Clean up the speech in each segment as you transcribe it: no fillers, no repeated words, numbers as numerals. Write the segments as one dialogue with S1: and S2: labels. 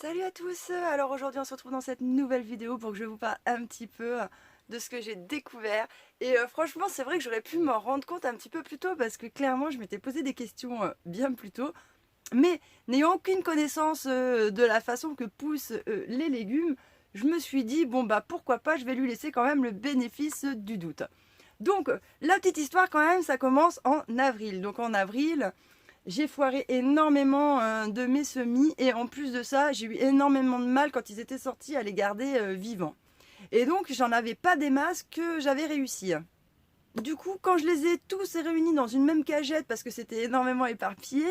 S1: Salut à tous! Alors aujourd'hui on se retrouve dans cette nouvelle vidéo pour que je vous parle un petit peu de ce que j'ai découvert. Et franchement c'est vrai que j'aurais pu m'en rendre compte un petit peu plus tôt parce que clairement je m'étais posé des questions bien plus tôt. Mais n'ayant aucune connaissance de la façon que poussent les légumes, je me suis dit bon bah pourquoi pas, je vais lui laisser quand même le bénéfice du doute. Donc la petite histoire quand même, ça commence en avril. Donc en avril, j'ai foiré énormément de mes semis et en plus de ça, j'ai eu énormément de mal quand ils étaient sortis à les garder vivants. Et donc, j'en avais pas des masses que j'avais réussi. Du coup, quand je les ai tous réunis dans une même cagette parce que c'était énormément éparpillé,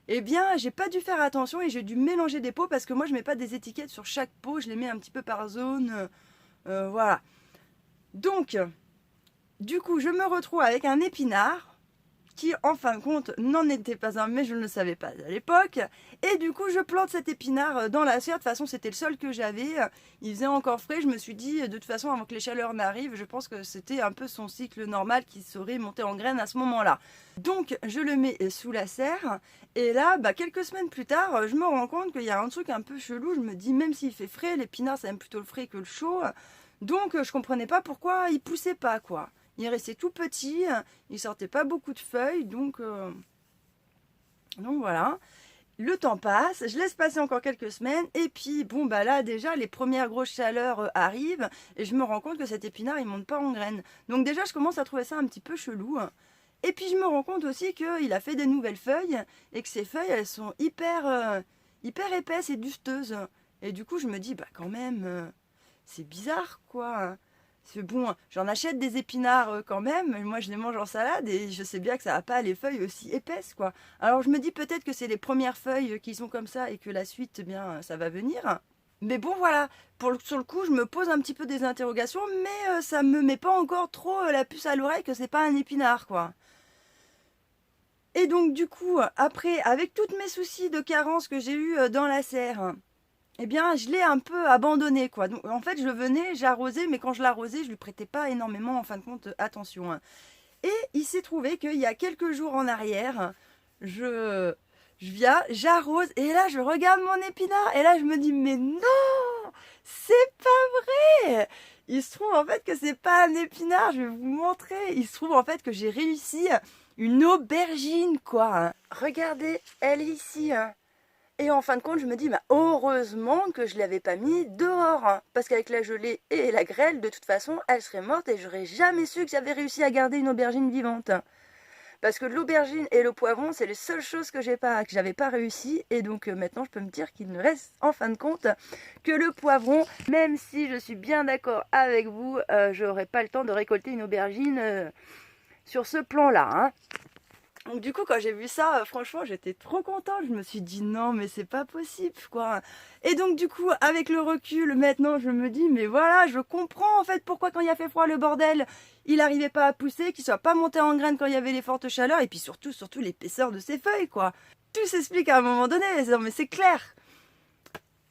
S1: eh bien, j'ai pas dû faire attention et j'ai dû mélanger des pots parce que moi, je mets pas des étiquettes sur chaque pot, je les mets un petit peu par zone. Voilà. Donc, du coup, je me retrouve avec un épinard qui en fin de compte n'en était pas un, mais je ne le savais pas à l'époque. Et du coup, je plante cet épinard dans la serre. De toute façon, c'était le seul que j'avais. Il faisait encore frais. Je me suis dit, de toute façon, avant que les chaleurs n'arrivent, je pense que c'était un peu son cycle normal qui serait monté en graines à ce moment-là. Donc, je le mets sous la serre. Et là, quelques semaines plus tard, je me rends compte qu'il y a un truc un peu chelou. Je me dis, même s'il fait frais, l'épinard, ça aime plutôt le frais que le chaud. Donc, je comprenais pas pourquoi il poussait pas, quoi. Il restait tout petit, il sortait pas beaucoup de feuilles, donc voilà. Le temps passe, je laisse passer encore quelques semaines, et puis bon là déjà les premières grosses chaleurs arrivent, et je me rends compte que cet épinard il monte pas en graines. Donc déjà je commence à trouver ça un petit peu chelou. Et puis je me rends compte aussi qu'il a fait des nouvelles feuilles, et que ces feuilles elles sont hyper épaisses et dusteuses. Et du coup je me dis quand même, c'est bizarre quoi. C'est bon, j'en achète des épinards quand même, mais moi je les mange en salade et je sais bien que ça n'a pas les feuilles aussi épaisses quoi. Alors je me dis peut-être que c'est les premières feuilles qui sont comme ça et que la suite, ça va venir. Mais bon voilà, sur le coup je me pose un petit peu des interrogations, mais ça me met pas encore trop la puce à l'oreille que c'est pas un épinard quoi. Et donc du coup, après, avec tous mes soucis de carence que j'ai eu dans la serre, eh bien, je l'ai un peu abandonné, quoi. Donc, en fait, je venais, j'arrosais, mais quand je l'arrosais, je lui prêtais pas énormément, en fin de compte, attention. Et il s'est trouvé qu'il y a quelques jours en arrière, je viens, j'arrose, et là, je regarde mon épinard, et là, je me dis, mais non, c'est pas vrai! Il se trouve, en fait, que c'est pas un épinard, je vais vous montrer. Il se trouve, en fait, que j'ai réussi une aubergine, quoi. Regardez, elle est ici, Et en fin de compte, je me dis, heureusement que je ne l'avais pas mis dehors. Parce qu'avec la gelée et la grêle, de toute façon, elle serait morte et j'aurais jamais su que j'avais réussi à garder une aubergine vivante. Parce que l'aubergine et le poivron, c'est les seules choses que j'avais pas réussi. Et donc maintenant, je peux me dire qu'il ne reste en fin de compte que le poivron. Même si je suis bien d'accord avec vous, je n'aurai pas le temps de récolter une aubergine sur ce plan-là. Hein. Donc du coup quand j'ai vu ça, franchement j'étais trop contente, je me suis dit non mais c'est pas possible quoi. Et donc du coup avec le recul maintenant je me dis mais voilà je comprends en fait pourquoi quand il a fait froid le bordel il n'arrivait pas à pousser, qu'il soit pas monté en graines quand il y avait les fortes chaleurs et puis surtout l'épaisseur de ses feuilles quoi. Tout s'explique à un moment donné, non mais c'est clair.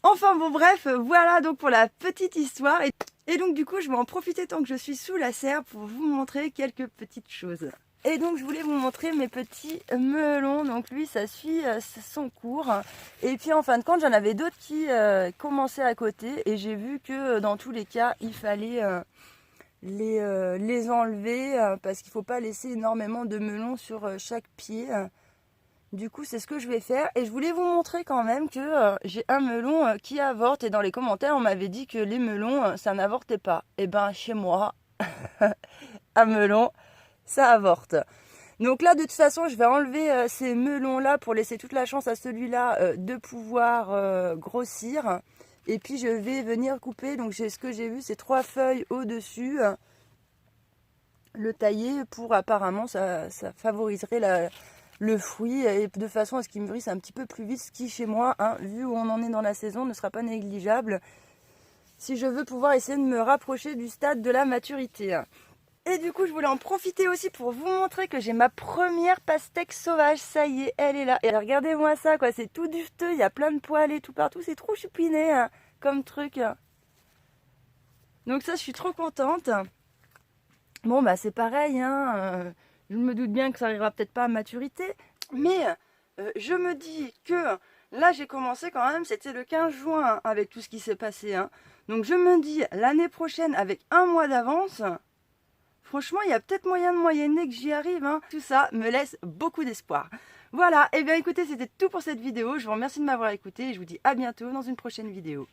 S1: Enfin bon bref, voilà donc pour la petite histoire et donc du coup je vais en profiter tant que je suis sous la serre pour vous montrer quelques petites choses. Et donc je voulais vous montrer mes petits melons, donc lui ça suit son cours. Et puis en fin de compte j'en avais d'autres qui commençaient à côté et j'ai vu que dans tous les cas il fallait les enlever parce qu'il ne faut pas laisser énormément de melons sur chaque pied. Du coup c'est ce que je vais faire et je voulais vous montrer quand même que j'ai un melon qui avorte et dans les commentaires on m'avait dit que les melons ça n'avortait pas. Et ben chez moi, un melon ça avorte. Donc là de toute façon je vais enlever ces melons là pour laisser toute la chance à celui-là de pouvoir grossir. Et puis je vais venir couper, donc ce que j'ai vu c'est 3 feuilles au dessus. Le tailler pour apparemment ça favoriserait le fruit et de façon à ce qu'il mûrisse un petit peu plus vite, ce qui chez moi, vu où on en est dans la saison, ne sera pas négligeable si je veux pouvoir essayer de me rapprocher du stade de la maturité. Et du coup, je voulais en profiter aussi pour vous montrer que j'ai ma première pastèque sauvage. Ça y est, elle est là. Et regardez-moi ça, quoi. C'est tout duveteux. Il y a plein de poils et tout partout. C'est trop chupiné comme truc. Donc ça, je suis trop contente. Bon, c'est pareil. Je me doute bien que ça arrivera peut-être pas à maturité. Mais je me dis que Là, j'ai commencé quand même, c'était le 15 juin avec tout ce qui s'est passé. Donc je me dis, l'année prochaine, avec un mois d'avance, franchement, il y a peut-être moyen de moyenner que j'y arrive. Tout ça me laisse beaucoup d'espoir. Voilà, et bien écoutez, c'était tout pour cette vidéo. Je vous remercie de m'avoir écouté et je vous dis à bientôt dans une prochaine vidéo.